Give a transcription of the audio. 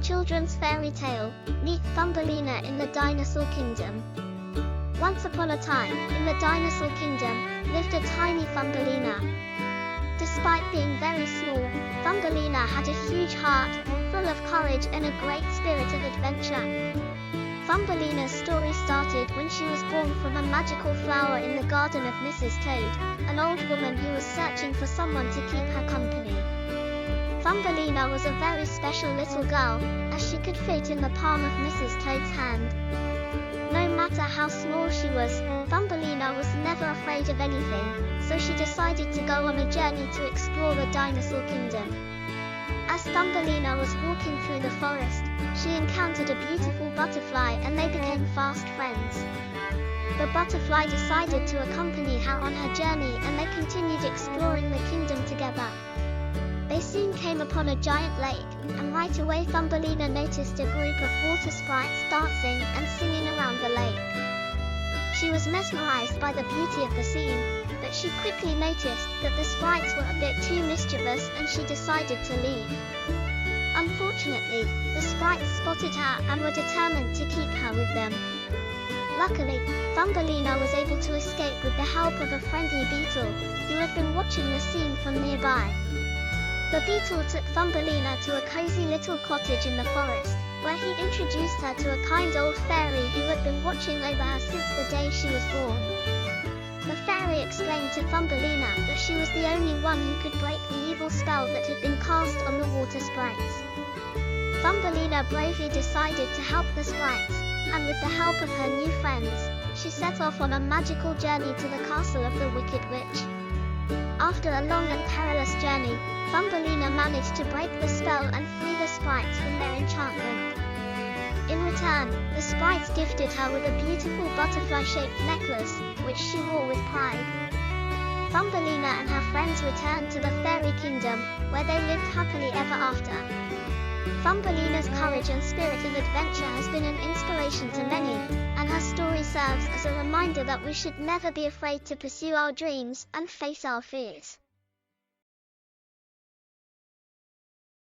Children's fairy tale, meet Thumbelina in the Dinosaur Kingdom. Once upon a time, in the Dinosaur Kingdom, lived a tiny Thumbelina. Despite being very small, Thumbelina had a huge heart, full of courage and a great spirit of adventure. Thumbelina's story started when she was born from a magical flower in the garden of Mrs. Toad, an old woman who was searching for someone to keep her company. Thumbelina was a very special little girl, as she could fit in the palm of Mrs. Toad's hand. No matter how small she was, Thumbelina was never afraid of anything, so she decided to go on a journey to explore the Dinosaur Kingdom. As Thumbelina was walking through the forest, she encountered a beautiful butterfly and they became fast friends. The butterfly decided to accompany her on her journey and they continued exploring the kingdom together. They soon came upon a giant lake, and right away Thumbelina noticed a group of water sprites dancing and singing around the lake. She was mesmerized by the beauty of the scene, but she quickly noticed that the sprites were a bit too mischievous and she decided to leave. Unfortunately, the sprites spotted her and were determined to keep her with them. Luckily, Thumbelina was able to escape with the help of a friendly beetle, who had been watching the scene from nearby. The beetle took Thumbelina to a cozy little cottage in the forest, where he introduced her to a kind old fairy who had been watching over her since the day she was born. The fairy explained to Thumbelina that she was the only one who could break the evil spell that had been cast on the water sprites. Thumbelina bravely decided to help the sprites, and with the help of her new friends, she set off on a magical journey to the castle of the Wicked Witch. After a long and perilous journey, Thumbelina managed to break the spell and free the sprites from their enchantment. In return, the sprites gifted her with a beautiful butterfly-shaped necklace, which she wore with pride. Thumbelina and her friends returned to the fairy kingdom, where they lived happily ever after. Thumbelina's courage and spirit of adventure has been an inspiration to many, and her story serves as a reminder that we should never be afraid to pursue our dreams and face our fears.